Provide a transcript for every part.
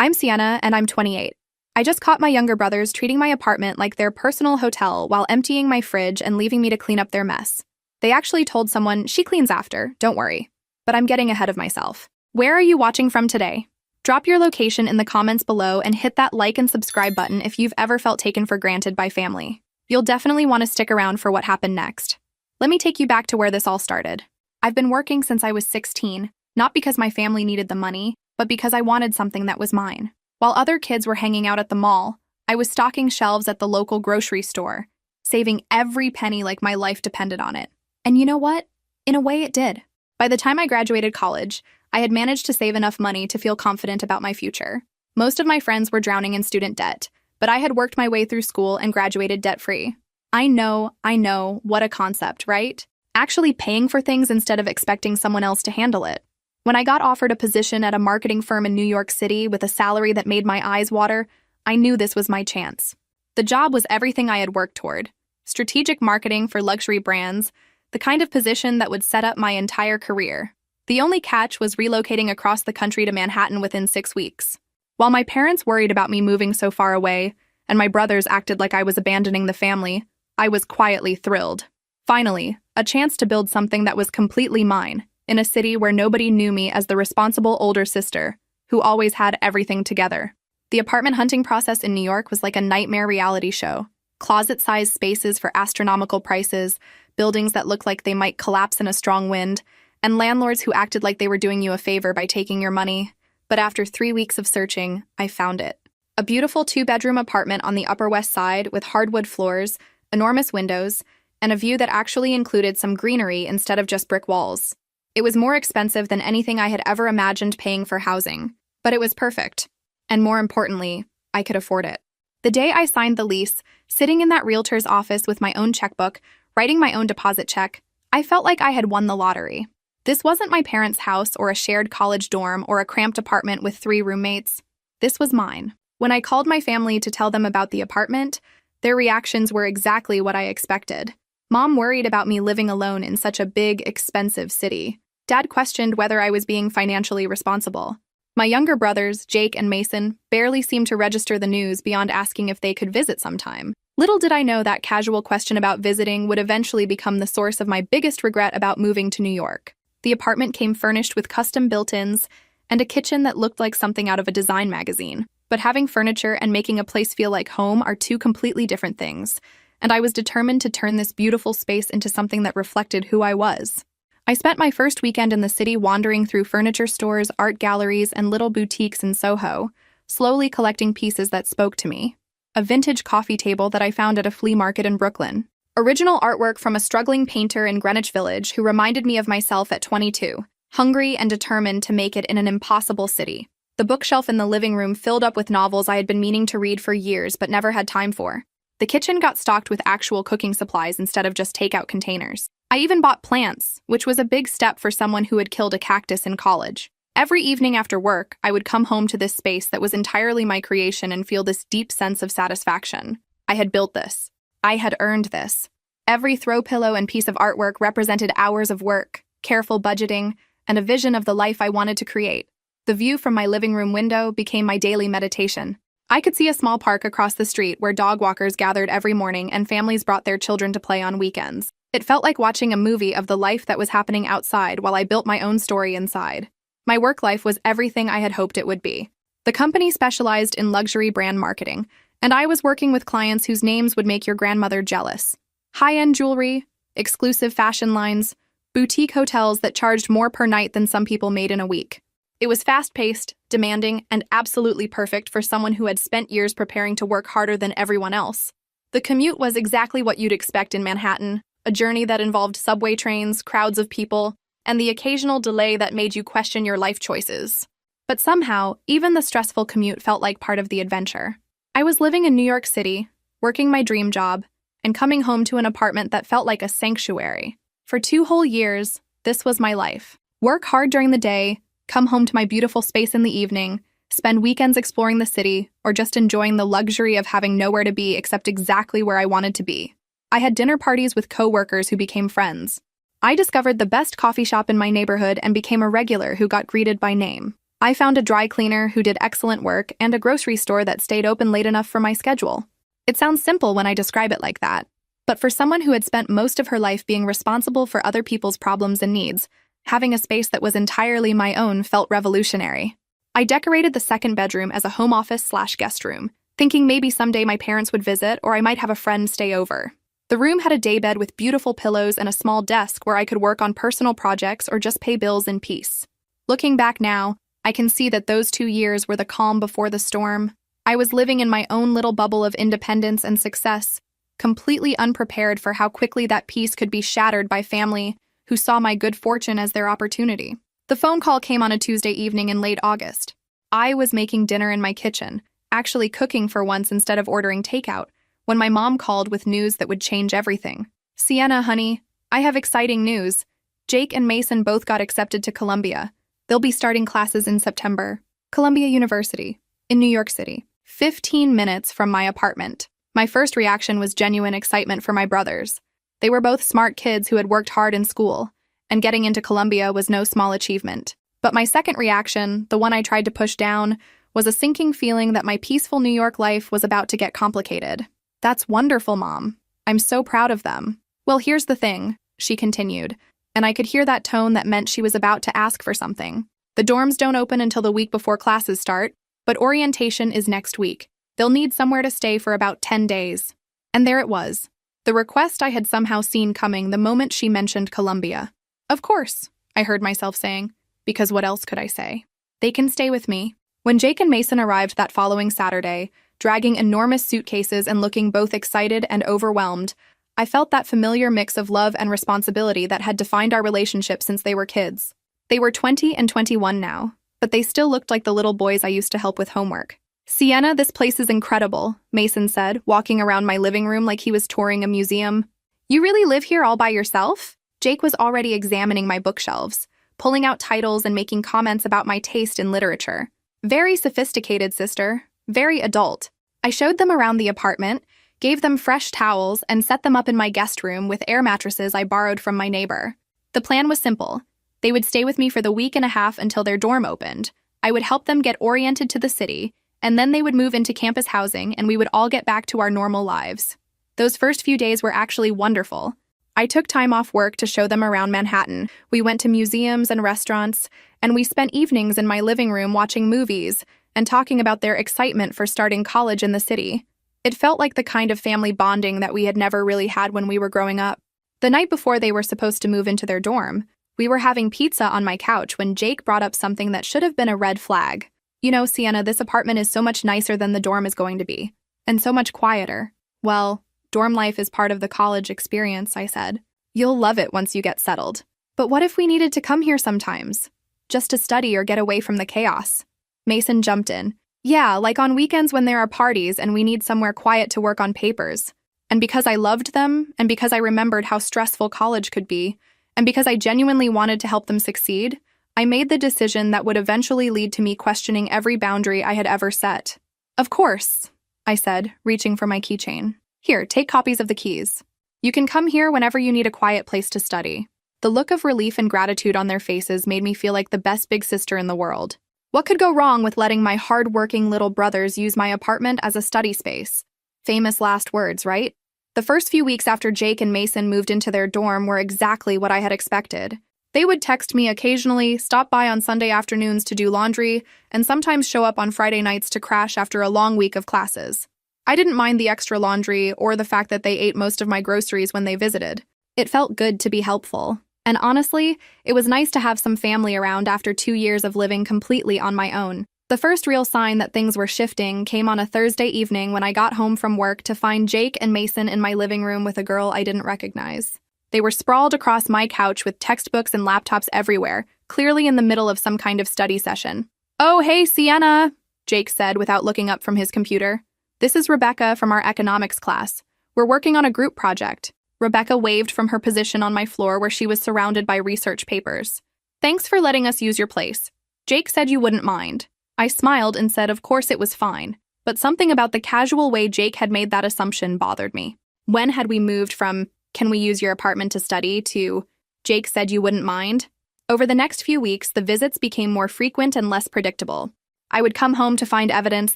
I'm Sienna, and I'm 28. I just caught my younger brothers treating my apartment like their personal hotel while emptying my fridge and leaving me to clean up their mess. They actually told someone, "She cleans after, don't worry." But I'm getting ahead of myself. Where are you watching from today? Drop your location in the comments below and hit that like and subscribe button if you've ever felt taken for granted by family. You'll definitely want to stick around for what happened next. Let me take you back to where this all started. I've been working since I was 16, not because my family needed the money, but because I wanted something that was mine. While other kids were hanging out at the mall, I was stocking shelves at the local grocery store, saving every penny like my life depended on it. And you know what? In a way, it did. By the time I graduated college, I had managed to save enough money to feel confident about my future. Most of my friends were drowning in student debt, but I had worked my way through school and graduated debt-free. I know, what a concept, right? Actually paying for things instead of expecting someone else to handle it. When I got offered a position at a marketing firm in New York City with a salary that made my eyes water, I knew this was my chance. The job was everything I had worked toward. Strategic marketing for luxury brands, the kind of position that would set up my entire career. The only catch was relocating across the country to Manhattan within 6 weeks. While my parents worried about me moving so far away, and my brothers acted like I was abandoning the family, I was quietly thrilled. Finally, a chance to build something that was completely mine, in a city where nobody knew me as the responsible older sister, who always had everything together. The apartment hunting process in New York was like a nightmare reality show. Closet-sized spaces for astronomical prices, buildings that looked like they might collapse in a strong wind, and landlords who acted like they were doing you a favor by taking your money. But after 3 weeks of searching, I found it. A beautiful 2-bedroom apartment on the Upper West Side with hardwood floors, enormous windows, and a view that actually included some greenery instead of just brick walls. It was more expensive than anything I had ever imagined paying for housing, but it was perfect. And more importantly, I could afford it. The day I signed the lease, sitting in that realtor's office with my own checkbook, writing my own deposit check, I felt like I had won the lottery. This wasn't my parents' house or a shared college dorm or a cramped apartment with 3 roommates. This was mine. When I called my family to tell them about the apartment, their reactions were exactly what I expected. Mom worried about me living alone in such a big, expensive city. Dad questioned whether I was being financially responsible. My younger brothers, Jake and Mason, barely seemed to register the news beyond asking if they could visit sometime. Little did I know that casual question about visiting would eventually become the source of my biggest regret about moving to New York. The apartment came furnished with custom built-ins and a kitchen that looked like something out of a design magazine. But having furniture and making a place feel like home are 2 completely different things, and I was determined to turn this beautiful space into something that reflected who I was. I spent my first weekend in the city wandering through furniture stores, art galleries, and little boutiques in Soho, slowly collecting pieces that spoke to me. A vintage coffee table that I found at a flea market in Brooklyn. Original artwork from a struggling painter in Greenwich Village who reminded me of myself at 22, hungry and determined to make it in an impossible city. The bookshelf in the living room filled up with novels I had been meaning to read for years but never had time for. The kitchen got stocked with actual cooking supplies instead of just takeout containers. I even bought plants, which was a big step for someone who had killed a cactus in college. Every evening after work, I would come home to this space that was entirely my creation and feel this deep sense of satisfaction. I had built this. I had earned this. Every throw pillow and piece of artwork represented hours of work, careful budgeting, and a vision of the life I wanted to create. The view from my living room window became my daily meditation. I could see a small park across the street where dog walkers gathered every morning and families brought their children to play on weekends. It felt like watching a movie of the life that was happening outside while I built my own story inside. My work life was everything I had hoped it would be. The company specialized in luxury brand marketing, and I was working with clients whose names would make your grandmother jealous. High-end jewelry, exclusive fashion lines, boutique hotels that charged more per night than some people made in a week. It was fast-paced, demanding, and absolutely perfect for someone who had spent years preparing to work harder than everyone else. The commute was exactly what you'd expect in Manhattan, a journey that involved subway trains, crowds of people, and the occasional delay that made you question your life choices. But somehow, even the stressful commute felt like part of the adventure. I was living in New York City, working my dream job, and coming home to an apartment that felt like a sanctuary. For 2 whole years, this was my life. Work hard during the day, come home to my beautiful space in the evening, spend weekends exploring the city, or just enjoying the luxury of having nowhere to be except exactly where I wanted to be. I had dinner parties with co-workers who became friends. I discovered the best coffee shop in my neighborhood and became a regular who got greeted by name. I found a dry cleaner who did excellent work and a grocery store that stayed open late enough for my schedule. It sounds simple when I describe it like that, but for someone who had spent most of her life being responsible for other people's problems and needs, having a space that was entirely my own felt revolutionary. I decorated the second bedroom as a home office/guest room, thinking maybe someday my parents would visit or I might have a friend stay over. The room had a daybed with beautiful pillows and a small desk where I could work on personal projects or just pay bills in peace. Looking back now, I can see that those 2 years were the calm before the storm. I was living in my own little bubble of independence and success, completely unprepared for how quickly that peace could be shattered by family who saw my good fortune as their opportunity. The phone call came on a Tuesday evening in late August. I was making dinner in my kitchen, actually cooking for once instead of ordering takeout, when my mom called with news that would change everything. "Sienna, honey, I have exciting news. Jake and Mason both got accepted to Columbia. They'll be starting classes in September. Columbia University, in New York City, 15 minutes from my apartment." My first reaction was genuine excitement for my brothers. They were both smart kids who had worked hard in school, and getting into Columbia was no small achievement. But my second reaction, the one I tried to push down, was a sinking feeling that my peaceful New York life was about to get complicated. "That's wonderful, Mom. I'm so proud of them." "Well, here's the thing," she continued, and I could hear that tone that meant she was about to ask for something. "The dorms don't open until the week before classes start, but orientation is next week. They'll need somewhere to stay for about 10 days. And there it was. The request I had somehow seen coming the moment she mentioned Columbia. "Of course," I heard myself saying, because what else could I say? "They can stay with me." When Jake and Mason arrived that following Saturday, dragging enormous suitcases and looking both excited and overwhelmed, I felt that familiar mix of love and responsibility that had defined our relationship since they were kids. They were 20 and 21 now, but they still looked like the little boys I used to help with homework. "Sienna, this place is incredible," Mason said, walking around my living room like he was touring a museum. "You really live here all by yourself?" Jake was already examining my bookshelves, pulling out titles and making comments about my taste in literature. "Very sophisticated, sister. Very adult." I showed them around the apartment, gave them fresh towels, and set them up in my guest room with air mattresses I borrowed from my neighbor. The plan was simple. They would stay with me for the week and a half until their dorm opened. I would help them get oriented to the city, and then they would move into campus housing and we would all get back to our normal lives. Those first few days were actually wonderful. I took time off work to show them around Manhattan. We went to museums and restaurants, and we spent evenings in my living room watching movies and talking about their excitement for starting college in the city. It felt like the kind of family bonding that we had never really had when we were growing up. The night before they were supposed to move into their dorm, we were having pizza on my couch when Jake brought up something that should have been a red flag. "You know, Sienna, this apartment is so much nicer than the dorm is going to be, and so much quieter." "Well, dorm life is part of the college experience," I said. "You'll love it once you get settled." "But what if we needed to come here sometimes? Just to study or get away from the chaos?" Mason jumped in. "Yeah, like on weekends when there are parties and we need somewhere quiet to work on papers." And because I loved them, and because I remembered how stressful college could be, and because I genuinely wanted to help them succeed, I made the decision that would eventually lead to me questioning every boundary I had ever set. "Of course," I said, reaching for my keychain. "Here, take copies of the keys. You can come here whenever you need a quiet place to study." The look of relief and gratitude on their faces made me feel like the best big sister in the world. What could go wrong with letting my hard-working little brothers use my apartment as a study space? Famous last words, right? The first few weeks after Jake and Mason moved into their dorm were exactly what I had expected. They would text me occasionally, stop by on Sunday afternoons to do laundry, and sometimes show up on Friday nights to crash after a long week of classes. I didn't mind the extra laundry or the fact that they ate most of my groceries when they visited. It felt good to be helpful. And honestly, it was nice to have some family around after 2 years of living completely on my own. The first real sign that things were shifting came on a Thursday evening when I got home from work to find Jake and Mason in my living room with a girl I didn't recognize. They were sprawled across my couch with textbooks and laptops everywhere, clearly in the middle of some kind of study session. "Oh, hey, Sienna," Jake said without looking up from his computer. "This is Rebecca from our economics class. We're working on a group project." Rebecca waved from her position on my floor where she was surrounded by research papers. "Thanks for letting us use your place. Jake said you wouldn't mind." I smiled and said of course it was fine, but something about the casual way Jake had made that assumption bothered me. When had we moved from, "Can we use your apartment to study," to "Jake said you wouldn't mind"? Over the next few weeks, the visits became more frequent and less predictable. I would come home to find evidence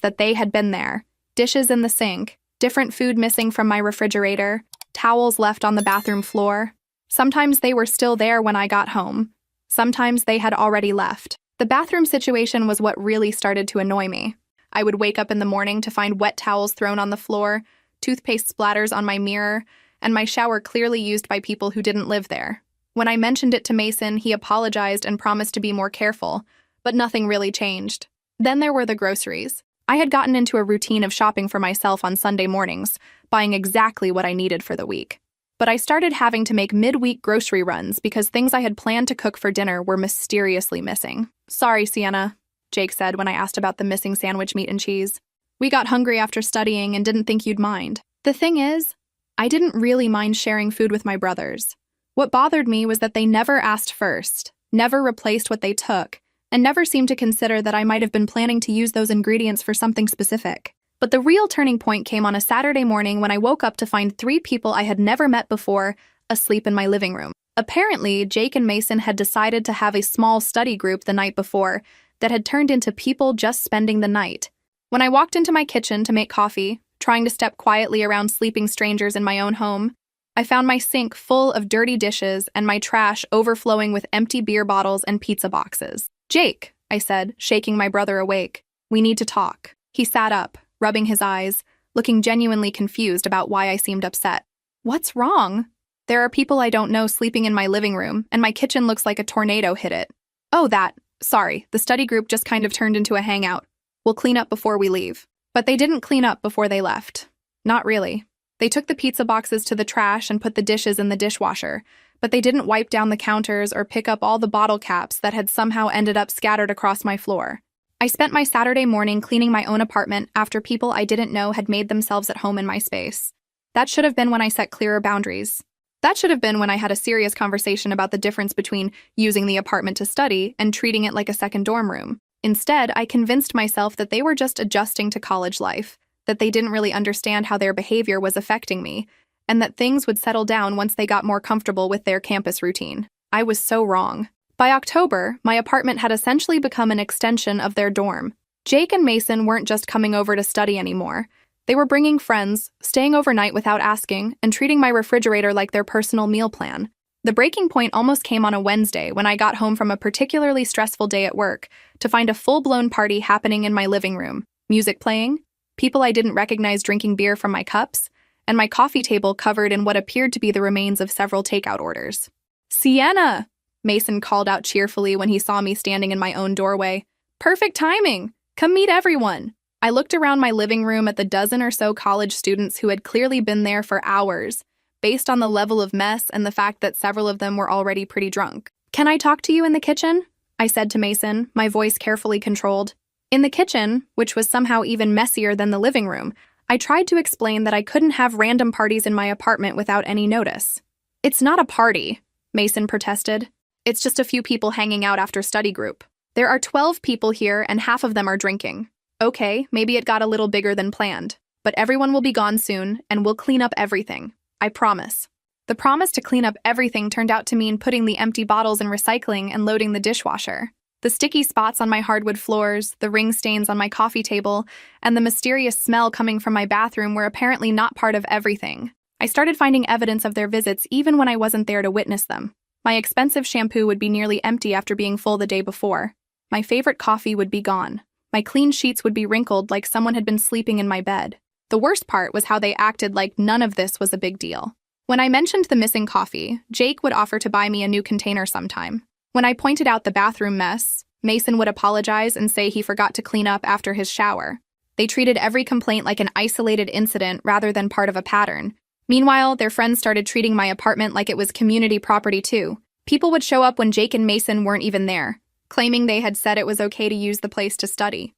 that they had been there. Dishes in the sink, different food missing from my refrigerator, towels left on the bathroom floor. Sometimes they were still there when I got home. Sometimes they had already left. The bathroom situation was what really started to annoy me. I would wake up in the morning to find wet towels thrown on the floor, toothpaste splatters on my mirror, and my shower clearly used by people who didn't live there. When I mentioned it to Mason, he apologized and promised to be more careful, but nothing really changed. Then there were the groceries. I had gotten into a routine of shopping for myself on Sunday mornings, buying exactly what I needed for the week. But I started having to make midweek grocery runs because things I had planned to cook for dinner were mysteriously missing. "Sorry, Sienna," Jake said when I asked about the missing sandwich meat and cheese. "We got hungry after studying and didn't think you'd mind." The thing is, I didn't really mind sharing food with my brothers. What bothered me was that they never asked first, never replaced what they took, and never seemed to consider that I might have been planning to use those ingredients for something specific. But the real turning point came on a Saturday morning when I woke up to find 3 people I had never met before asleep in my living room. Apparently, Jake and Mason had decided to have a small study group the night before that had turned into people just spending the night. When I walked into my kitchen to make coffee, trying to step quietly around sleeping strangers in my own home, I found my sink full of dirty dishes and my trash overflowing with empty beer bottles and pizza boxes. "Jake," I said, shaking my brother awake, "we need to talk." He sat up, rubbing his eyes, looking genuinely confused about why I seemed upset. "What's wrong?" "There are people I don't know sleeping in my living room, and my kitchen looks like a tornado hit it." "Oh, that. Sorry, the study group just kind of turned into a hangout. We'll clean up before we leave." But they didn't clean up before they left. Not really. They took the pizza boxes to the trash and put the dishes in the dishwasher, but they didn't wipe down the counters or pick up all the bottle caps that had somehow ended up scattered across my floor. I spent my Saturday morning cleaning my own apartment after people I didn't know had made themselves at home in my space. That should have been when I set clearer boundaries. That should have been when I had a serious conversation about the difference between using the apartment to study and treating it like a second dorm room. Instead, I convinced myself that they were just adjusting to college life, that they didn't really understand how their behavior was affecting me, and that things would settle down once they got more comfortable with their campus routine. I was so wrong. By October, my apartment had essentially become an extension of their dorm. Jake and Mason weren't just coming over to study anymore. They were bringing friends, staying overnight without asking, and treating my refrigerator like their personal meal plan. The breaking point almost came on a Wednesday when I got home from a particularly stressful day at work to find a full-blown party happening in my living room. Music playing, people I didn't recognize drinking beer from my cups, and my coffee table covered in what appeared to be the remains of several takeout orders. "Sienna!" Mason called out cheerfully when he saw me standing in my own doorway. "Perfect timing! Come meet everyone!" I looked around my living room at the dozen or so college students who had clearly been there for hours, based on the level of mess and the fact that several of them were already pretty drunk. "Can I talk to you in the kitchen?" I said to Mason, my voice carefully controlled. In the kitchen, which was somehow even messier than the living room, I tried to explain that I couldn't have random parties in my apartment without any notice. "It's not a party," Mason protested. "It's just a few people hanging out after study group. There are 12 people here and half of them are drinking. Okay, maybe it got a little bigger than planned, but everyone will be gone soon and we'll clean up everything. I promise." The promise to clean up everything turned out to mean putting the empty bottles in recycling and loading the dishwasher. The sticky spots on my hardwood floors, the ring stains on my coffee table, and the mysterious smell coming from my bathroom were apparently not part of everything. I started finding evidence of their visits even when I wasn't there to witness them. My expensive shampoo would be nearly empty after being full the day before. My favorite coffee would be gone. My clean sheets would be wrinkled like someone had been sleeping in my bed. The worst part was how they acted like none of this was a big deal. When I mentioned the missing coffee, Jake would offer to buy me a new container sometime. When I pointed out the bathroom mess, Mason would apologize and say he forgot to clean up after his shower. They treated every complaint like an isolated incident rather than part of a pattern. Meanwhile, their friends started treating my apartment like it was community property too. People would show up when Jake and Mason weren't even there, claiming they had said it was okay to use the place to study.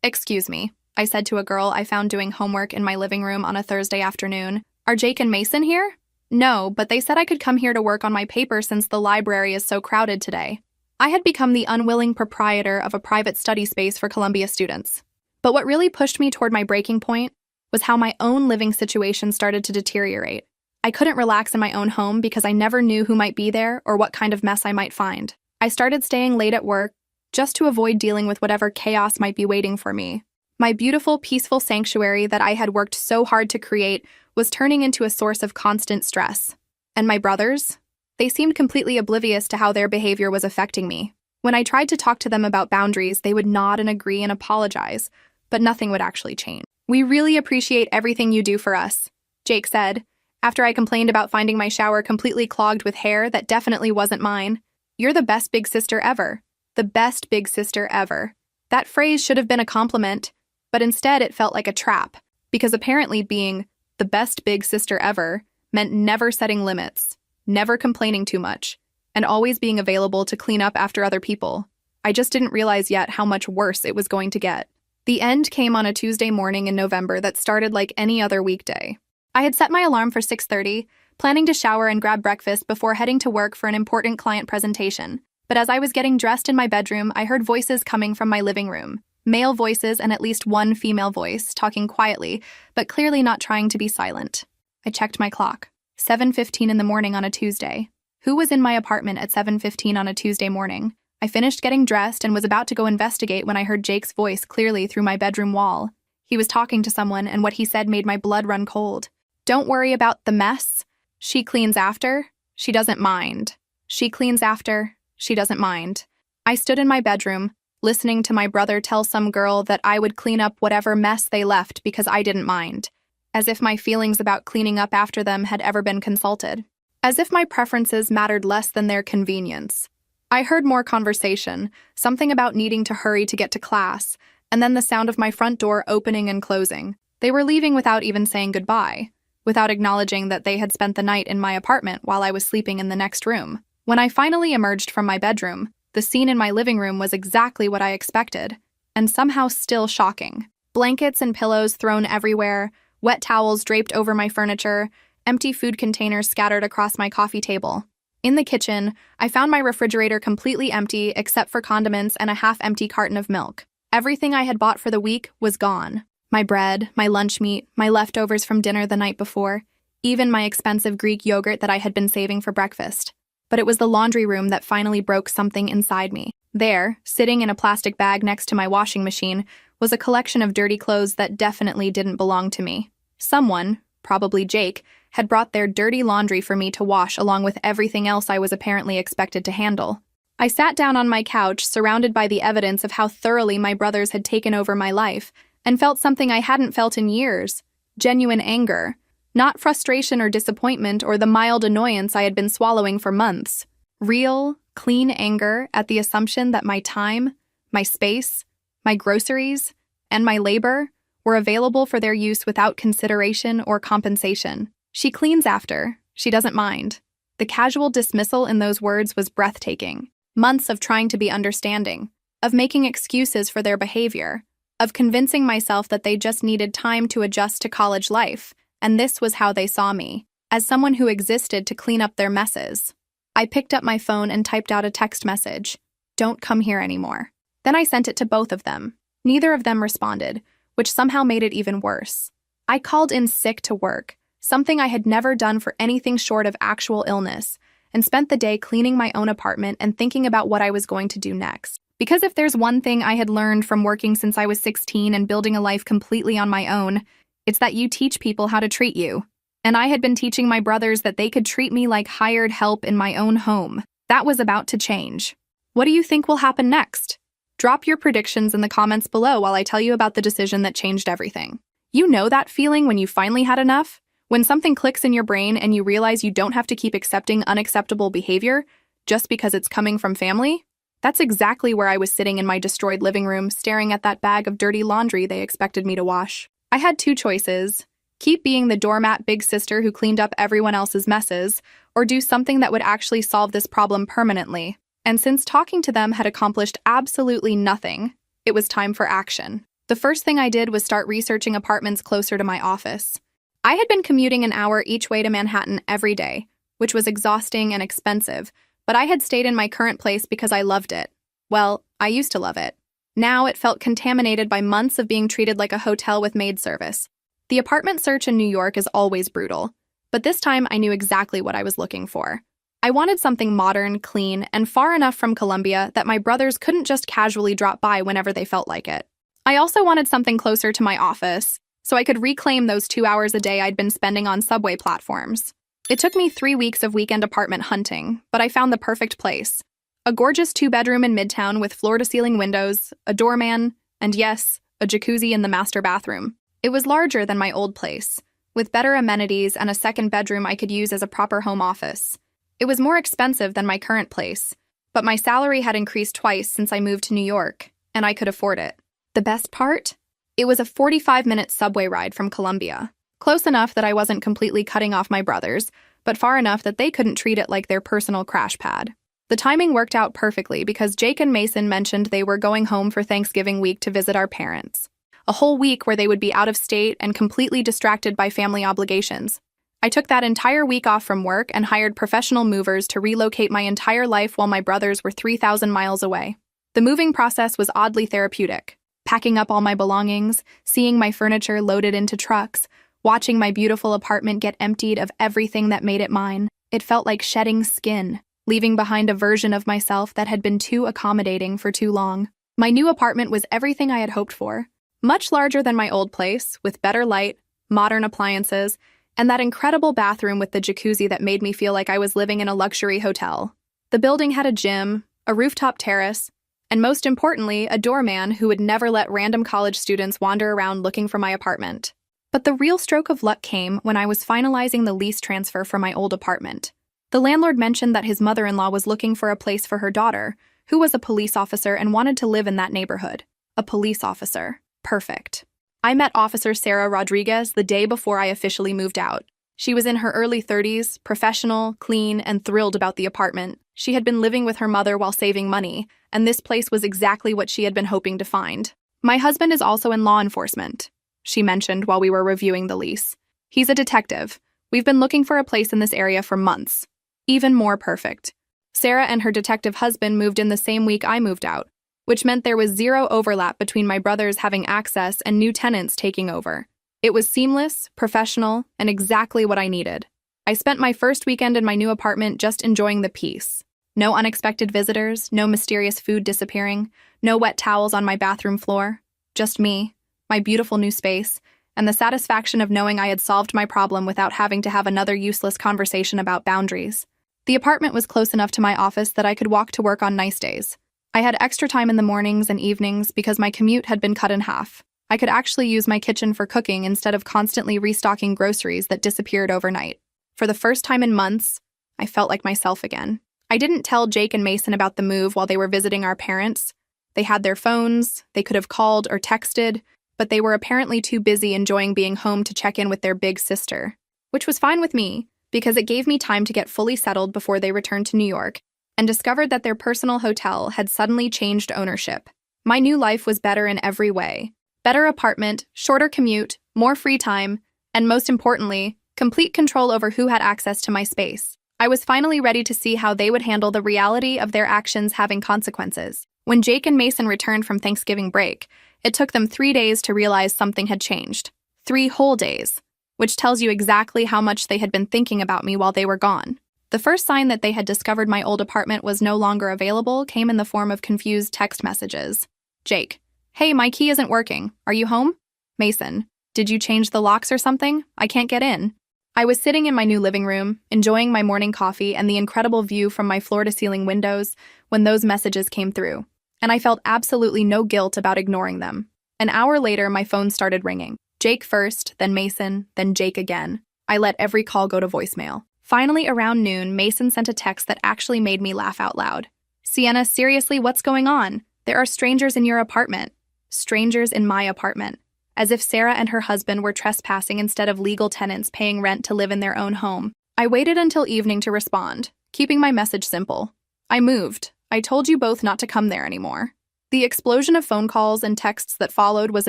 Excuse me, I said to a girl I found doing homework in my living room on a Thursday afternoon. "Are Jake and Mason here?" "No, but they said I could come here to work on my paper since the library is so crowded today." I had become the unwilling proprietor of a private study space for Columbia students. But what really pushed me toward my breaking point was how my own living situation started to deteriorate. I couldn't relax in my own home because I never knew who might be there or what kind of mess I might find. I started staying late at work just to avoid dealing with whatever chaos might be waiting for me. My beautiful, peaceful sanctuary that I had worked so hard to create was turning into a source of constant stress. And my brothers? They seemed completely oblivious to how their behavior was affecting me. When I tried to talk to them about boundaries, they would nod and agree and apologize, but nothing would actually change. "We really appreciate everything you do for us," Jake said, after I complained about finding my shower completely clogged with hair that definitely wasn't mine. "You're the best big sister ever. The best big sister ever." That phrase should have been a compliment, but instead it felt like a trap, because apparently being the best big sister ever meant never setting limits, never complaining too much, and always being available to clean up after other people. I just didn't realize yet how much worse it was going to get. The end came on a Tuesday morning in November that started like any other weekday. I had set my alarm for 6:30, planning to shower and grab breakfast before heading to work for an important client presentation. But as I was getting dressed in my bedroom, I heard voices coming from my living room. Male voices and at least one female voice, talking quietly, but clearly not trying to be silent. I checked my clock. 7:15 in the morning on a Tuesday. Who was in my apartment at 7:15 on a Tuesday morning? I finished getting dressed and was about to go investigate when I heard Jake's voice clearly through my bedroom wall. He was talking to someone, and what he said made my blood run cold. "Don't worry about the mess. She cleans after. She doesn't mind. She cleans after. She doesn't mind." I stood in my bedroom, listening to my brother tell some girl that I would clean up whatever mess they left because I didn't mind. As if my feelings about cleaning up after them had ever been consulted. As if my preferences mattered less than their convenience. I heard more conversation, something about needing to hurry to get to class, and then the sound of my front door opening and closing. They were leaving without even saying goodbye, without acknowledging that they had spent the night in my apartment while I was sleeping in the next room. When I finally emerged from my bedroom, the scene in my living room was exactly what I expected, and somehow still shocking. Blankets and pillows thrown everywhere, wet towels draped over my furniture, empty food containers scattered across my coffee table. In the kitchen, I found my refrigerator completely empty except for condiments and a half-empty carton of milk. Everything I had bought for the week was gone. My bread, my lunch meat, my leftovers from dinner the night before, even my expensive Greek yogurt that I had been saving for breakfast. But it was the laundry room that finally broke something inside me. There, sitting in a plastic bag next to my washing machine, was a collection of dirty clothes that definitely didn't belong to me. Someone, probably Jake, had brought their dirty laundry for me to wash along with everything else I was apparently expected to handle. I sat down on my couch, surrounded by the evidence of how thoroughly my brothers had taken over my life, and felt something I hadn't felt in years: genuine anger. Not frustration or disappointment or the mild annoyance I had been swallowing for months. Real, clean anger at the assumption that my time, my space, my groceries, and my labor were available for their use without consideration or compensation. "She cleans after. She doesn't mind." The casual dismissal in those words was breathtaking. Months of trying to be understanding, of making excuses for their behavior, of convincing myself that they just needed time to adjust to college life, and this was how they saw me, as someone who existed to clean up their messes. I picked up my phone and typed out a text message: "Don't come here anymore." Then I sent it to both of them. Neither of them responded, which somehow made it even worse. I called in sick to work, something I had never done for anything short of actual illness, and spent the day cleaning my own apartment and thinking about what I was going to do next. Because if there's one thing I had learned from working since I was 16 and building a life completely on my own, it's that you teach people how to treat you. And I had been teaching my brothers that they could treat me like hired help in my own home. That was about to change. What do you think will happen next? Drop your predictions in the comments below while I tell you about the decision that changed everything. You know that feeling when you finally had enough? When something clicks in your brain and you realize you don't have to keep accepting unacceptable behavior just because it's coming from family? That's exactly where I was sitting in my destroyed living room, staring at that bag of dirty laundry they expected me to wash. I had two choices: keep being the doormat big sister who cleaned up everyone else's messes, or do something that would actually solve this problem permanently. And since talking to them had accomplished absolutely nothing, it was time for action. The first thing I did was start researching apartments closer to my office. I had been commuting an hour each way to Manhattan every day, which was exhausting and expensive, but I had stayed in my current place because I loved it. Well, I used to love it. Now it felt contaminated by months of being treated like a hotel with maid service. The apartment search in New York is always brutal. But this time I knew exactly what I was looking for. I wanted something modern, clean, and far enough from Columbia that my brothers couldn't just casually drop by whenever they felt like it. I also wanted something closer to my office, so I could reclaim those 2 hours a day I'd been spending on subway platforms. It took me 3 weeks of weekend apartment hunting, but I found the perfect place. A gorgeous 2-bedroom in Midtown with floor-to-ceiling windows, a doorman, and yes, a jacuzzi in the master bathroom. It was larger than my old place, with better amenities and a second bedroom I could use as a proper home office. It was more expensive than my current place, but my salary had increased twice since I moved to New York, and I could afford it. The best part? It was a 45-minute subway ride from Columbia. Close enough that I wasn't completely cutting off my brothers, but far enough that they couldn't treat it like their personal crash pad. The timing worked out perfectly because Jake and Mason mentioned they were going home for Thanksgiving week to visit our parents. A whole week where they would be out of state and completely distracted by family obligations. I took that entire week off from work and hired professional movers to relocate my entire life while my brothers were 3,000 miles away. The moving process was oddly therapeutic. Packing up all my belongings, seeing my furniture loaded into trucks, watching my beautiful apartment get emptied of everything that made it mine. It felt like shedding skin, leaving behind a version of myself that had been too accommodating for too long. My new apartment was everything I had hoped for. Much larger than my old place, with better light, modern appliances, and that incredible bathroom with the jacuzzi that made me feel like I was living in a luxury hotel. The building had a gym, a rooftop terrace, and most importantly, a doorman who would never let random college students wander around looking for my apartment. But the real stroke of luck came when I was finalizing the lease transfer for my old apartment. The landlord mentioned that his mother-in-law was looking for a place for her daughter, who was a police officer and wanted to live in that neighborhood. A police officer. Perfect. I met Officer Sarah Rodriguez the day before I officially moved out. She was in her early 30s, professional, clean, and thrilled about the apartment. She had been living with her mother while saving money, and this place was exactly what she had been hoping to find. My husband is also in law enforcement, she mentioned while we were reviewing the lease. He's a detective. We've been looking for a place in this area for months. Even more perfect. Sarah and her detective husband moved in the same week I moved out, which meant there was zero overlap between my brothers having access and new tenants taking over. It was seamless, professional, and exactly what I needed. I spent my first weekend in my new apartment just enjoying the peace. No unexpected visitors, no mysterious food disappearing, no wet towels on my bathroom floor. Just me, my beautiful new space, and the satisfaction of knowing I had solved my problem without having to have another useless conversation about boundaries. The apartment was close enough to my office that I could walk to work on nice days. I had extra time in the mornings and evenings because my commute had been cut in half. I could actually use my kitchen for cooking instead of constantly restocking groceries that disappeared overnight. For the first time in months, I felt like myself again. I didn't tell Jake and Mason about the move while they were visiting our parents. They had their phones, they could have called or texted, but they were apparently too busy enjoying being home to check in with their big sister, which was fine with me because it gave me time to get fully settled before they returned to New York and discovered that their personal hotel had suddenly changed ownership. My new life was better in every way. Better apartment, shorter commute, more free time, and most importantly, complete control over who had access to my space. I was finally ready to see how they would handle the reality of their actions having consequences. When Jake and Mason returned from Thanksgiving break, it took them 3 days to realize something had changed. 3 whole days, which tells you exactly how much they had been thinking about me while they were gone. The first sign that they had discovered my old apartment was no longer available came in the form of confused text messages. Jake: "Hey, my key isn't working. Are you home?" Mason: "Did you change the locks or something? I can't get in." I was sitting in my new living room, enjoying my morning coffee and the incredible view from my floor-to-ceiling windows when those messages came through, and I felt absolutely no guilt about ignoring them. An hour later, my phone started ringing. Jake first, then Mason, then Jake again. I let every call go to voicemail. Finally, around noon, Mason sent a text that actually made me laugh out loud. "Sienna, seriously, what's going on? There are strangers in your apartment." Strangers in my apartment. As if Sarah and her husband were trespassing instead of legal tenants paying rent to live in their own home. I waited until evening to respond, keeping my message simple. "I moved. I told you both not to come there anymore." The explosion of phone calls and texts that followed was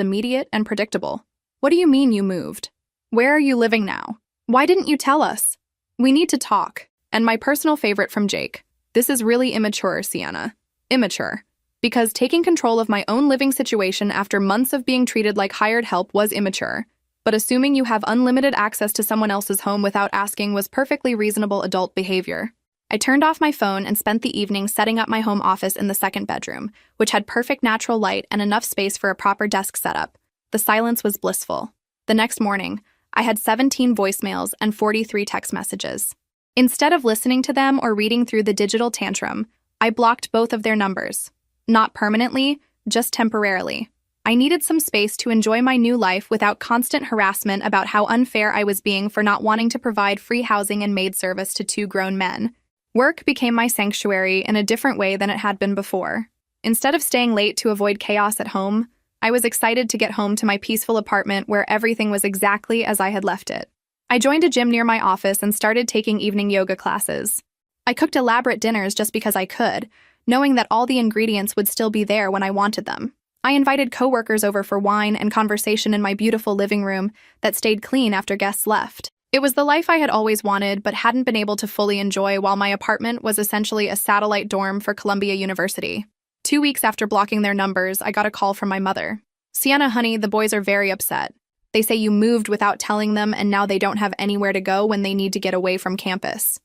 immediate and predictable. "What do you mean you moved? Where are you living now? Why didn't you tell us? We need to talk." And my personal favorite from Jake: "This is really immature, Sienna. Immature. Because taking control of my own living situation after months of being treated like hired help was immature. but assuming you have unlimited access to someone else's home without asking was perfectly reasonable adult behavior. I turned off my phone and spent the evening setting up my home office in the second bedroom, which had perfect natural light and enough space for a proper desk setup. The silence was blissful. The next morning, I had 17 voicemails and 43 text messages. Instead of listening to them or reading through the digital tantrum, I blocked both of their numbers. Not permanently, just temporarily. I needed some space to enjoy my new life without constant harassment about how unfair I was being for not wanting to provide free housing and maid service to two grown men. Work became my sanctuary in a different way than it had been before. Instead of staying late to avoid chaos at home, I was excited to get home to my peaceful apartment where everything was exactly as I had left it. I joined a gym near my office and started taking evening yoga classes. I cooked elaborate dinners just because I could, knowing that all the ingredients would still be there when I wanted them. I invited coworkers over for wine and conversation in my beautiful living room that stayed clean after guests left. It was the life I had always wanted but hadn't been able to fully enjoy while my apartment was essentially a satellite dorm for Columbia University. 2 weeks after blocking their numbers, I got a call from my mother. "Sienna, honey, the boys are very upset. They say you moved without telling them and now they don't have anywhere to go when they need to get away from campus."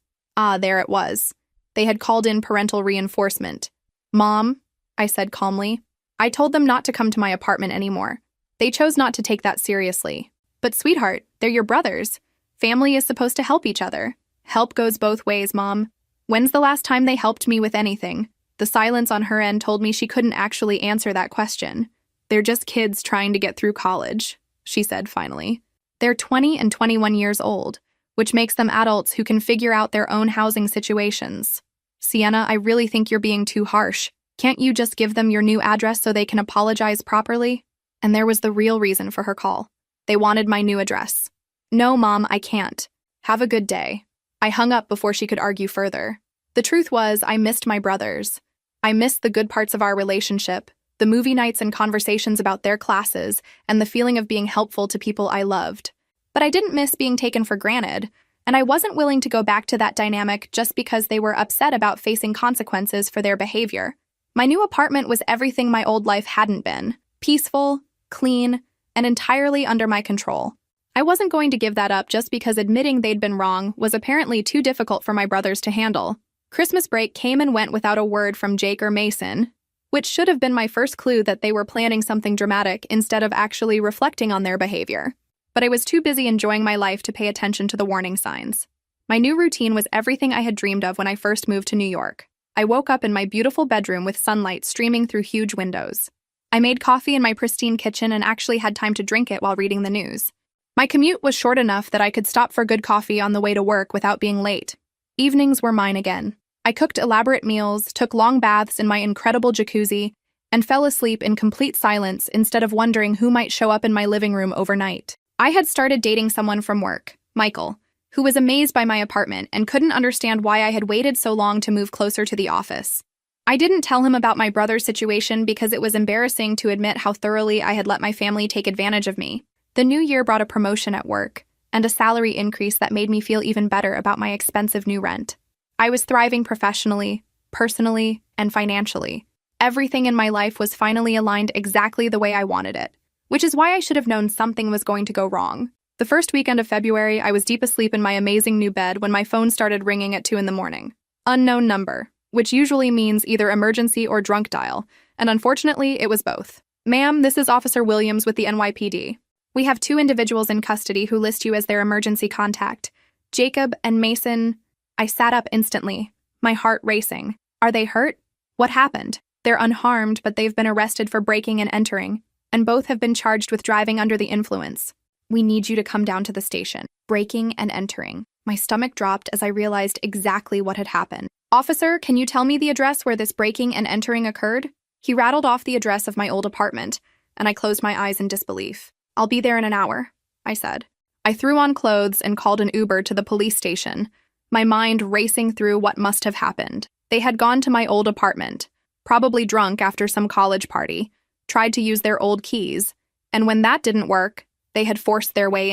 There it was. They had called in parental reinforcement. "Mom," I said calmly, "I told them not to come to my apartment anymore. They chose not to take that seriously. But sweetheart, they're your brothers. Family is supposed to help each other. Help goes both ways, Mom. When's the last time they helped me with anything?" The silence on her end told me she couldn't actually answer that question. "They're just kids trying to get through college," she said finally. "They're 20 and 21 years old, which makes them adults who can figure out their own housing situations. Sienna, I really think you're being too harsh. Can't you just give them your new address so they can apologize properly?" And there was the real reason for her call. They wanted my new address. "No, Mom, I can't. Have a good day." I hung up before she could argue further. The truth was, I missed my brothers. I missed the good parts of our relationship, the movie nights and conversations about their classes, and the feeling of being helpful to people I loved. But I didn't miss being taken for granted, and I wasn't willing to go back to that dynamic just because they were upset about facing consequences for their behavior. My new apartment was everything my old life hadn't been: peaceful, clean, and entirely under my control. I wasn't going to give that up just because admitting they'd been wrong was apparently too difficult for my brothers to handle. Christmas break came and went without a word from Jake or Mason, which should have been my first clue that they were planning something dramatic instead of actually reflecting on their behavior. But I was too busy enjoying my life to pay attention to the warning signs. My new routine was everything I had dreamed of when I first moved to New York. I woke up in my beautiful bedroom with sunlight streaming through huge windows. I made coffee in my pristine kitchen and actually had time to drink it while reading the news. My commute was short enough that I could stop for good coffee on the way to work without being late. Evenings were mine again. I cooked elaborate meals, took long baths in my incredible jacuzzi, and fell asleep in complete silence instead of wondering who might show up in my living room overnight. I had started dating someone from work, Michael, who was amazed by my apartment and couldn't understand why I had waited so long to move closer to the office. I didn't tell him about my brother's situation because it was embarrassing to admit how thoroughly I had let my family take advantage of me. The new year brought a promotion at work and a salary increase that made me feel even better about my expensive new rent. I was thriving professionally, personally, and financially. Everything in my life was finally aligned exactly the way I wanted it, which is why I should have known something was going to go wrong. The first weekend of February, I was deep asleep in my amazing new bed when my phone started ringing at 2 a.m. Unknown number, which usually means either emergency or drunk dial, and unfortunately, it was both. "Ma'am, this is Officer Williams with the NYPD. We have 2 individuals in custody who list you as their emergency contact, Jacob and Mason." I sat up instantly, my heart racing. "Are they hurt? What happened?" "They're unharmed, but they've been arrested for breaking and entering, and both have been charged with driving under the influence. We need you to come down to the station." Breaking and entering. My stomach dropped as I realized exactly what had happened. "Officer, can you tell me the address where this breaking and entering occurred?" He rattled off the address of my old apartment, and I closed my eyes in disbelief. "I'll be there in an hour," I said. I threw on clothes and called an Uber to the police station, my mind racing through what must have happened. They had gone to my old apartment, probably drunk after some college party, tried to use their old keys, and when that didn't work, they had forced their way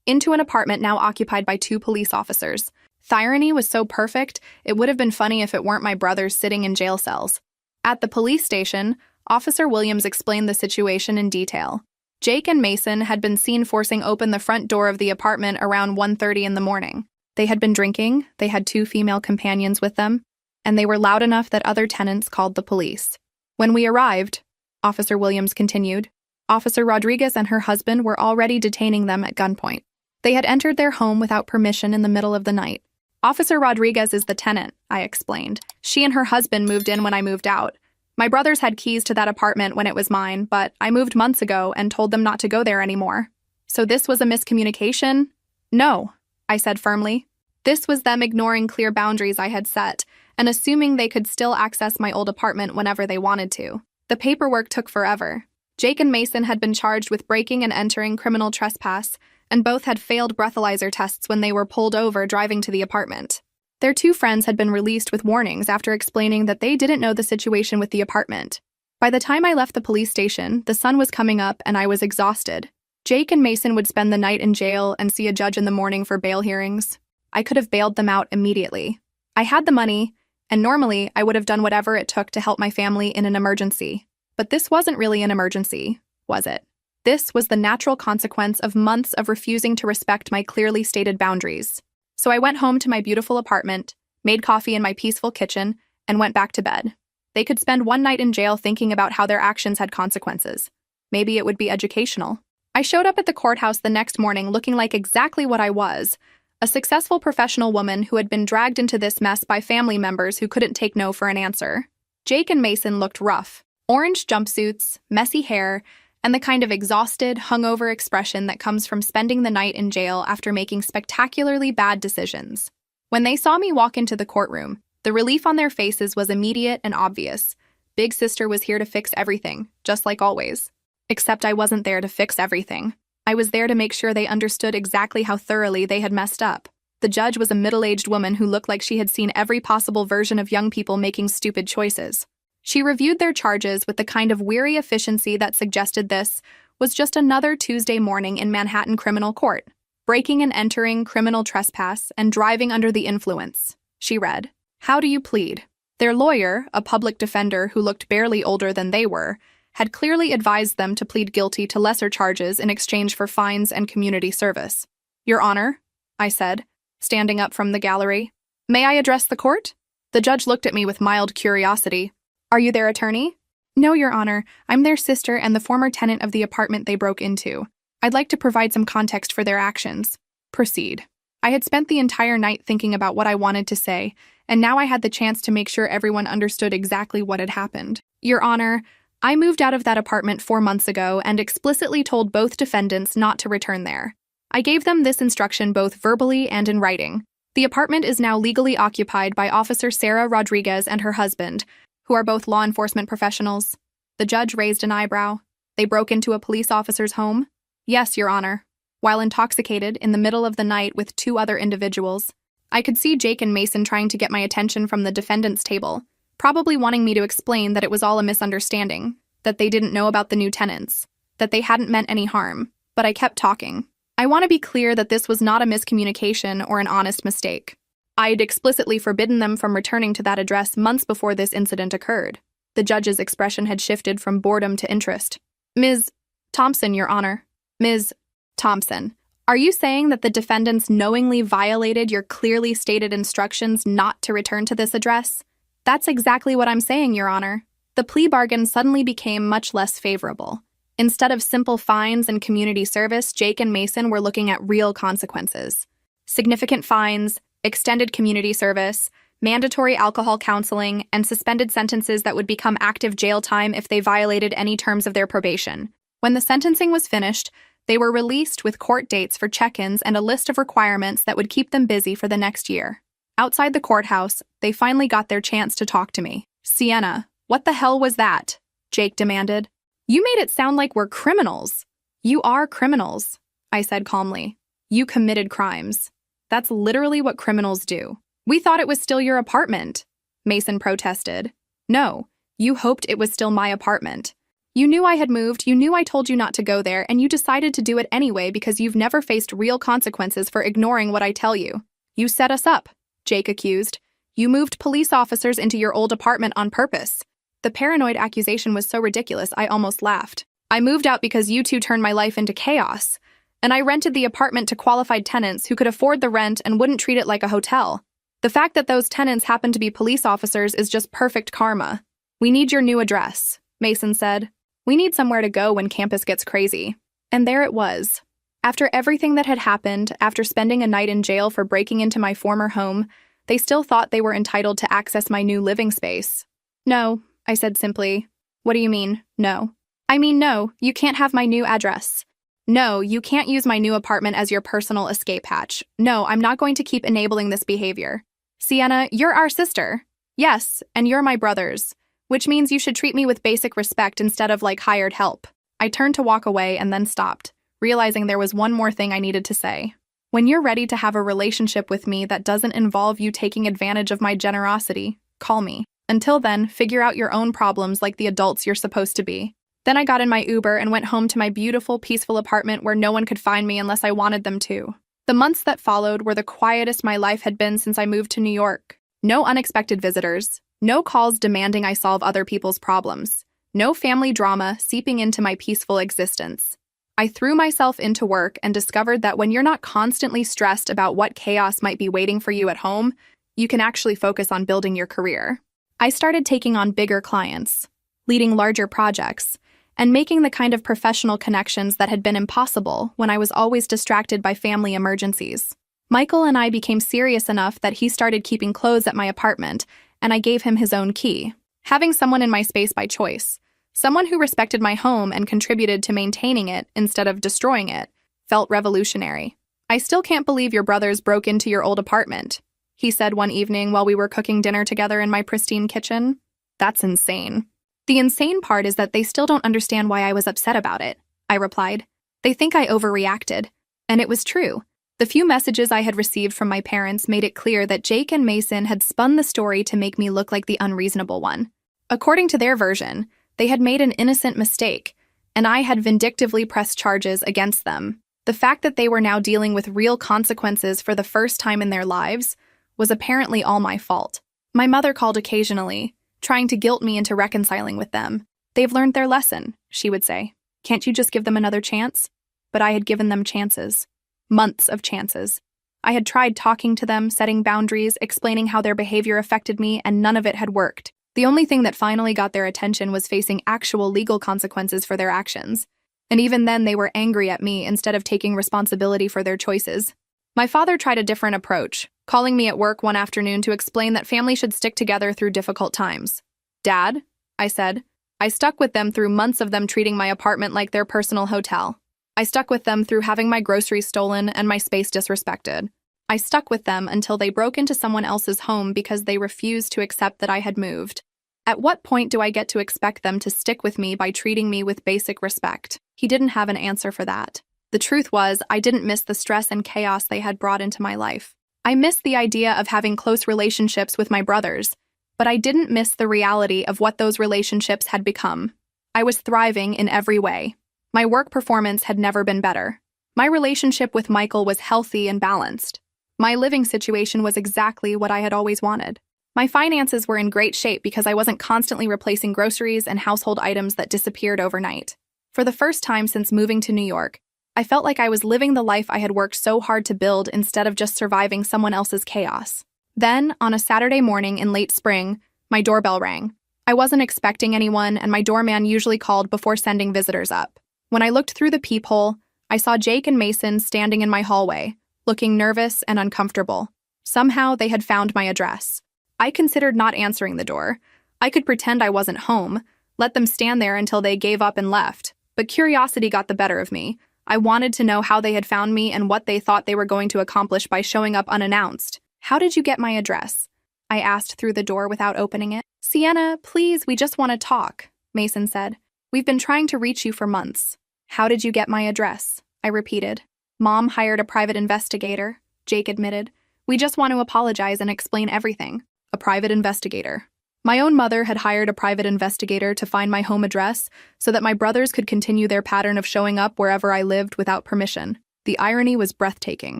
into an apartment now occupied by 2 police officers. The irony was so perfect, it would have been funny if it weren't my brothers sitting in jail cells. At the police station, Officer Williams explained the situation in detail. Jake and Mason had been seen forcing open the front door of the apartment around 1:30 in the morning. They had been drinking, they had 2 female companions with them, and they were loud enough that other tenants called the police. When we arrived, Officer Williams continued, Officer Rodriguez and her husband were already detaining them at gunpoint. They had entered their home without permission in the middle of the night. Officer Rodriguez is the tenant, I explained. She and her husband moved in when I moved out. My brothers had keys to that apartment when it was mine, but I moved months ago and told them not to go there anymore. So this was a miscommunication? No, I said firmly. This was them ignoring clear boundaries I had set and assuming they could still access my old apartment whenever they wanted to. The paperwork took forever. Jake and Mason had been charged with breaking and entering criminal trespass, and both had failed breathalyzer tests when they were pulled over driving to the apartment. Their 2 friends had been released with warnings after explaining that they didn't know the situation with the apartment. By the time I left the police station, the sun was coming up and I was exhausted. Jake and Mason would spend the night in jail and see a judge in the morning for bail hearings. I could have bailed them out immediately. I had the money, and normally I would have done whatever it took to help my family in an emergency. But this wasn't really an emergency, was it? This was the natural consequence of months of refusing to respect my clearly stated boundaries. So I went home to my beautiful apartment, made coffee in my peaceful kitchen, and went back to bed. They could spend one night in jail thinking about how their actions had consequences. Maybe it would be educational. I showed up at the courthouse the next morning looking like exactly what I was, a successful professional woman who had been dragged into this mess by family members who couldn't take no for an answer. Jake and Mason looked rough. Orange jumpsuits, messy hair, and the kind of exhausted, hungover expression that comes from spending the night in jail after making spectacularly bad decisions. When they saw me walk into the courtroom, the relief on their faces was immediate and obvious. Big Sister was here to fix everything, just like always. Except I wasn't there to fix everything. I was there to make sure they understood exactly how thoroughly they had messed up. The judge was a middle-aged woman who looked like she had seen every possible version of young people making stupid choices. She reviewed their charges with the kind of weary efficiency that suggested this was just another Tuesday morning in Manhattan criminal court. Breaking and entering, criminal trespass, and driving under the influence. She read, "How do you plead?" Their lawyer, a public defender who looked barely older than they were, had clearly advised them to plead guilty to lesser charges in exchange for fines and community service. "Your Honor," I said, standing up from the gallery. "May I address the court?" The judge looked at me with mild curiosity. "Are you their attorney?" "No, Your Honor. I'm their sister and the former tenant of the apartment they broke into. I'd like to provide some context for their actions." "Proceed." I had spent the entire night thinking about what I wanted to say, and now I had the chance to make sure everyone understood exactly what had happened. "Your Honor, I moved out of that apartment 4 months ago and explicitly told both defendants not to return there. I gave them this instruction both verbally and in writing. The apartment is now legally occupied by Officer Sarah Rodriguez and her husband, who are both law enforcement professionals." The judge raised an eyebrow. "They broke into a police officer's home?" "Yes, Your Honor." While intoxicated in the middle of the night with 2 other individuals, I could see Jake and Mason trying to get my attention from the defendant's table, probably wanting me to explain that it was all a misunderstanding, that they didn't know about the new tenants, that they hadn't meant any harm, but I kept talking. I want to be clear that this was not a miscommunication or an honest mistake. I'd explicitly forbidden them from returning to that address months before this incident occurred. The judge's expression had shifted from boredom to interest. "Ms. Thompson, Your Honor." "Ms. Thompson, are you saying that the defendants knowingly violated your clearly stated instructions not to return to this address?" "That's exactly what I'm saying, Your Honor." The plea bargain suddenly became much less favorable. Instead of simple fines and community service, Jake and Mason were looking at real consequences. Significant fines, extended community service, mandatory alcohol counseling, and suspended sentences that would become active jail time if they violated any terms of their probation. When the sentencing was finished, they were released with court dates for check-ins and a list of requirements that would keep them busy for the next year. Outside the courthouse, they finally got their chance to talk to me. "Sienna, what the hell was that?" Jake demanded. "You made it sound like we're criminals." "You are criminals," I said calmly. "You committed crimes. That's literally what criminals do." "We thought it was still your apartment," Mason protested. "No, you hoped it was still my apartment. You knew I had moved, you knew I told you not to go there, and you decided to do it anyway because you've never faced real consequences for ignoring what I tell you. You set us up," Jake accused. "You moved police officers into your old apartment on purpose." The paranoid accusation was so ridiculous I almost laughed. I moved out because you two turned my life into chaos. And I rented the apartment to qualified tenants who could afford the rent and wouldn't treat it like a hotel. The fact that those tenants happen to be police officers is just perfect karma. We need your new address, Mason said. We need somewhere to go when campus gets crazy. And there it was. After everything that had happened, after spending a night in jail for breaking into my former home, they still thought they were entitled to access my new living space. No, I said simply. What do you mean, no? I mean, no, you can't have my new address. No, you can't use my new apartment as your personal escape hatch. No, I'm not going to keep enabling this behavior. Sienna, you're our sister. Yes, and you're my brothers, which means you should treat me with basic respect instead of like hired help. I turned to walk away and then stopped, realizing there was one more thing I needed to say. When you're ready to have a relationship with me that doesn't involve you taking advantage of my generosity, call me. Until then, figure out your own problems like the adults you're supposed to be. Then I got in my Uber and went home to my beautiful, peaceful apartment where no one could find me unless I wanted them to. The months that followed were the quietest my life had been since I moved to New York. No unexpected visitors, no calls demanding I solve other people's problems, no family drama seeping into my peaceful existence. I threw myself into work and discovered that when you're not constantly stressed about what chaos might be waiting for you at home, you can actually focus on building your career. I started taking on bigger clients, leading larger projects, and making the kind of professional connections that had been impossible when I was always distracted by family emergencies. Michael and I became serious enough that he started keeping clothes at my apartment, and I gave him his own key. Having someone in my space by choice, someone who respected my home and contributed to maintaining it instead of destroying it, felt revolutionary. I still can't believe your brothers broke into your old apartment, he said one evening while we were cooking dinner together in my pristine kitchen. That's insane. The insane part is that they still don't understand why I was upset about it, I replied. They think I overreacted. And it was true. The few messages I had received from my parents made it clear that Jake and Mason had spun the story to make me look like the unreasonable one. According to their version, they had made an innocent mistake, and I had vindictively pressed charges against them. The fact that they were now dealing with real consequences for the first time in their lives was apparently all my fault. My mother called occasionally, trying to guilt me into reconciling with them. They've learned their lesson, she would say. Can't you just give them another chance? But I had given them chances. Months of chances. I had tried talking to them, setting boundaries, explaining how their behavior affected me, and none of it had worked. The only thing that finally got their attention was facing actual legal consequences for their actions. And even then, they were angry at me instead of taking responsibility for their choices. My father tried a different approach, calling me at work one afternoon to explain that family should stick together through difficult times. Dad, I said, I stuck with them through months of them treating my apartment like their personal hotel. I stuck with them through having my groceries stolen and my space disrespected. I stuck with them until they broke into someone else's home because they refused to accept that I had moved. At what point do I get to expect them to stick with me by treating me with basic respect? He didn't have an answer for that. The truth was, I didn't miss the stress and chaos they had brought into my life. I missed the idea of having close relationships with my brothers, but I didn't miss the reality of what those relationships had become. I was thriving in every way. My work performance had never been better. My relationship with Michael was healthy and balanced. My living situation was exactly what I had always wanted. My finances were in great shape because I wasn't constantly replacing groceries and household items that disappeared overnight. For the first time since moving to New York, I felt like I was living the life I had worked so hard to build instead of just surviving someone else's chaos. Then, on a Saturday morning in late spring, my doorbell rang. I wasn't expecting anyone, and my doorman usually called before sending visitors up. When I looked through the peephole, I saw Jake and Mason standing in my hallway, looking nervous and uncomfortable. Somehow, they had found my address. I considered not answering the door. I could pretend I wasn't home, let them stand there until they gave up and left. But curiosity got the better of me. I wanted to know how they had found me and what they thought they were going to accomplish by showing up unannounced. How did you get my address? I asked through the door without opening it. Sienna, please, we just want to talk, Mason said. We've been trying to reach you for months. How did you get my address? I repeated. Mom hired a private investigator, Jake admitted. We just want to apologize and explain everything. A private investigator. My own mother had hired a private investigator to find my home address so that my brothers could continue their pattern of showing up wherever I lived without permission. The irony was breathtaking.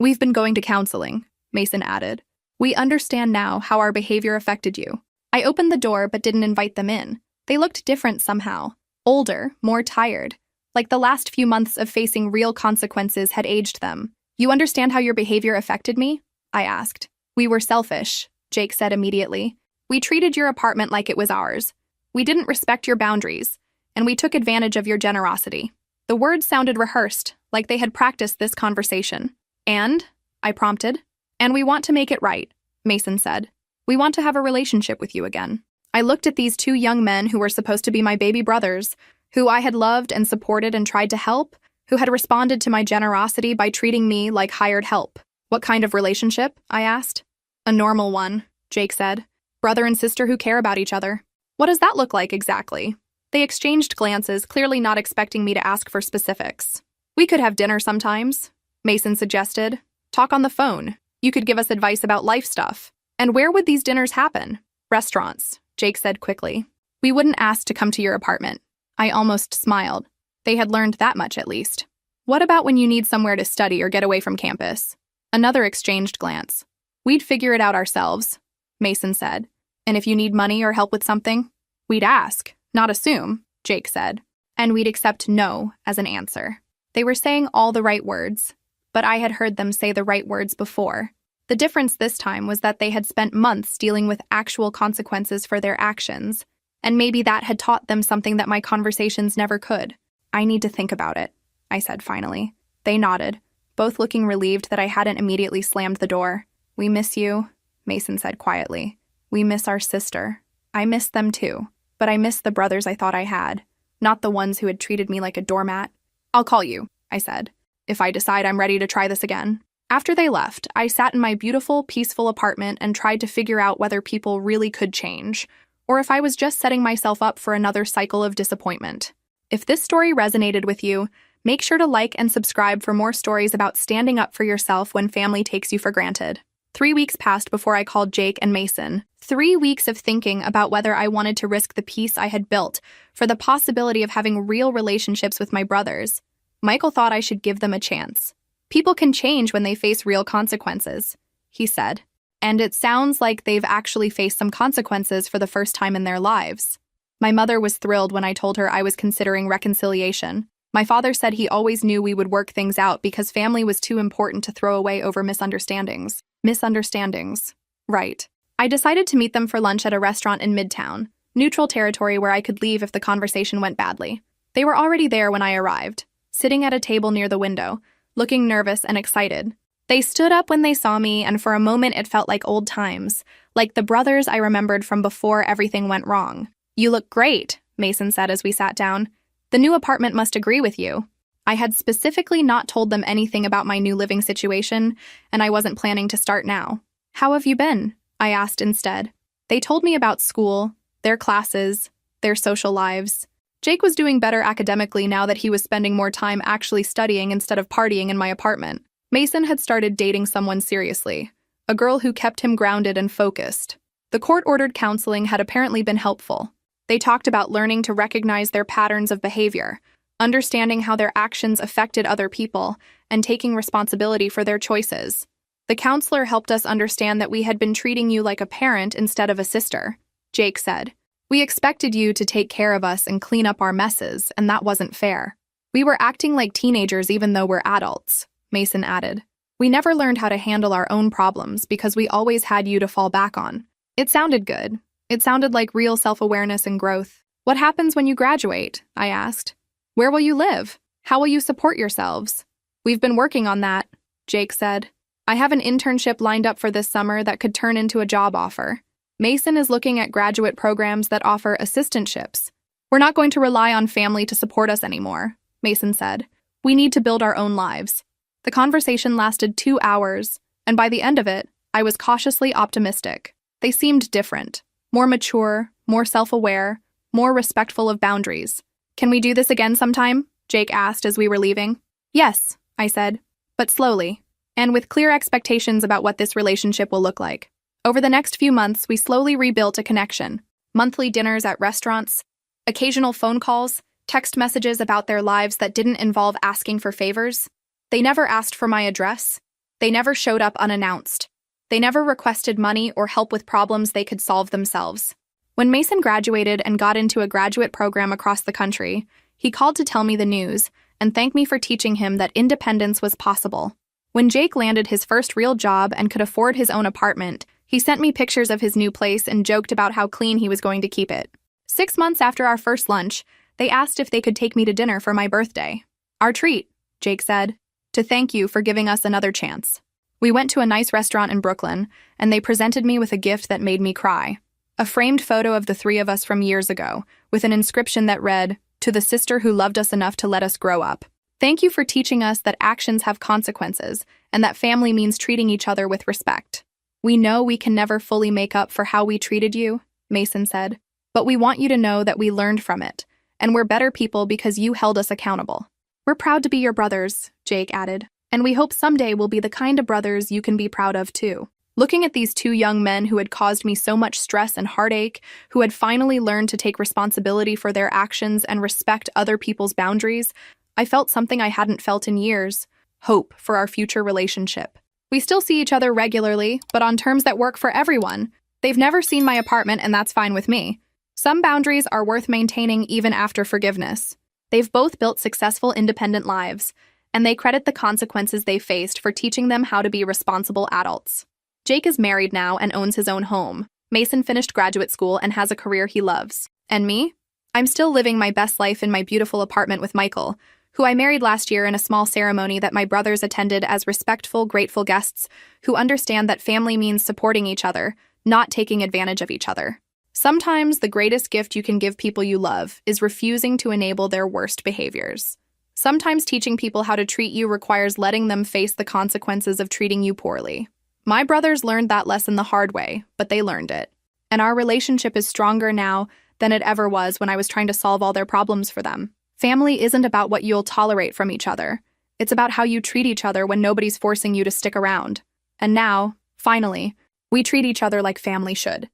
We've been going to counseling, Mason added. We understand now how our behavior affected you. I opened the door but didn't invite them in. They looked different somehow. older, more tired, like the last few months of facing real consequences had aged them. "You understand how your behavior affected me?" I asked. "We were selfish," Jake said immediately. "We treated your apartment like it was ours. We didn't respect your boundaries, and we took advantage of your generosity." The words sounded rehearsed, like they had practiced this conversation. "And?" I prompted. "And we want to make it right," Mason said. "We want to have a relationship with you again." I looked at these two young men who were supposed to be my baby brothers, who I had loved and supported and tried to help, who had responded to my generosity by treating me like hired help. "What kind of relationship?" I asked. "A normal one," Jake said. "Brother and sister who care about each other." "What does that look like exactly?" They exchanged glances, clearly not expecting me to ask for specifics. "We could have dinner sometimes," Mason suggested. "Talk on the phone. You could give us advice about life stuff." "And where would these dinners happen?" "Restaurants," Jake said quickly. "We wouldn't ask to come to your apartment." I almost smiled. They had learned that much at least. "What about when you need somewhere to study or get away from campus?" Another exchanged glance. "We'd figure it out ourselves," Mason said. "And if you need money or help with something, we'd ask, not assume," Jake said. "And we'd accept no as an answer." They were saying all the right words, but I had heard them say the right words before. The difference this time was that they had spent months dealing with actual consequences for their actions, and maybe that had taught them something that my conversations never could. "I need to think about it," I said finally. They nodded, both looking relieved that I hadn't immediately slammed the door. "We miss you," Mason said quietly. "We miss our sister." I missed them too, but I missed the brothers I thought I had, not the ones who had treated me like a doormat. "I'll call you," I said, "if I decide I'm ready to try this again." After they left, I sat in my beautiful, peaceful apartment and tried to figure out whether people really could change, or if I was just setting myself up for another cycle of disappointment. If this story resonated with you, make sure to like and subscribe for more stories about standing up for yourself when family takes you for granted. 3 weeks passed before I called Jake and Mason. 3 weeks of thinking about whether I wanted to risk the peace I had built for the possibility of having real relationships with my brothers. Michael thought I should give them a chance. "People can change when they face real consequences," he said. And it sounds like they've actually faced some consequences for the first time in their lives. My mother was thrilled when I told her I was considering reconciliation. My father said he always knew we would work things out because family was too important to throw away over misunderstandings. Misunderstandings. Right. I decided to meet them for lunch at a restaurant in Midtown, neutral territory where I could leave if the conversation went badly. They were already there when I arrived, sitting at a table near the window, looking nervous and excited. They stood up when they saw me, and for a moment it felt like old times, like the brothers I remembered from before everything went wrong. "You look great," Mason said as we sat down. "The new apartment must agree with you." I had specifically not told them anything about my new living situation, and I wasn't planning to start now. "How have you been?" I asked instead. They told me about school, their classes, their social lives. Jake was doing better academically now that he was spending more time actually studying instead of partying in my apartment. Mason had started dating someone seriously, a girl who kept him grounded and focused. The court-ordered counseling had apparently been helpful. They talked about learning to recognize their patterns of behavior, understanding how their actions affected other people, and taking responsibility for their choices. The counselor helped us understand that we had been treating you like a parent instead of a sister, Jake said. "We expected you to take care of us and clean up our messes, and that wasn't fair. We were acting like teenagers even though we're adults," Mason added. "We never learned how to handle our own problems because we always had you to fall back on." It sounded good. It sounded like real self-awareness and growth. "What happens when you graduate?" I asked. "Where will you live? How will you support yourselves?" "We've been working on that," Jake said. "I have an internship lined up for this summer that could turn into a job offer. Mason is looking at graduate programs that offer assistantships. We're not going to rely on family to support us anymore," Mason said. "We need to build our own lives." The conversation lasted 2 hours, and by the end of it, I was cautiously optimistic. They seemed different, more mature, more self-aware, more respectful of boundaries. "Can we do this again sometime?" Jake asked as we were leaving. "Yes," I said, "but slowly, and with clear expectations about what this relationship will look like." Over the next few months, we slowly rebuilt a connection. Monthly dinners at restaurants, occasional phone calls, text messages about their lives that didn't involve asking for favors. They never asked for my address. They never showed up unannounced. They never requested money or help with problems they could solve themselves. When Mason graduated and got into a graduate program across the country, he called to tell me the news and thank me for teaching him that independence was possible. When Jake landed his first real job and could afford his own apartment, he sent me pictures of his new place and joked about how clean he was going to keep it. 6 months after our first lunch, they asked if they could take me to dinner for my birthday. "Our treat," Jake said, "to thank you for giving us another chance." We went to a nice restaurant in Brooklyn, and they presented me with a gift that made me cry. A framed photo of the three of us from years ago, with an inscription that read, "To the sister who loved us enough to let us grow up. Thank you for teaching us that actions have consequences, and that family means treating each other with respect. We know we can never fully make up for how we treated you," Mason said, "but we want you to know that we learned from it, and we're better people because you held us accountable." "We're proud to be your brothers," Jake added, "and we hope someday we'll be the kind of brothers you can be proud of too." Looking at these two young men who had caused me so much stress and heartache, who had finally learned to take responsibility for their actions and respect other people's boundaries, I felt something I hadn't felt in years: hope for our future relationship. We still see each other regularly, but on terms that work for everyone. They've never seen my apartment, and that's fine with me. Some boundaries are worth maintaining even after forgiveness. They've both built successful, independent lives, and they credit the consequences they faced for teaching them how to be responsible adults. Jake is married now and owns his own home. Mason finished graduate school and has a career he loves. And me? I'm still living my best life in my beautiful apartment with Michael, who I married last year in a small ceremony that my brothers attended as respectful, grateful guests who understand that family means supporting each other, not taking advantage of each other. Sometimes the greatest gift you can give people you love is refusing to enable their worst behaviors. Sometimes teaching people how to treat you requires letting them face the consequences of treating you poorly. My brothers learned that lesson the hard way, but they learned it. And our relationship is stronger now than it ever was when I was trying to solve all their problems for them. Family isn't about what you'll tolerate from each other. It's about how you treat each other when nobody's forcing you to stick around. And now, finally, we treat each other like family should.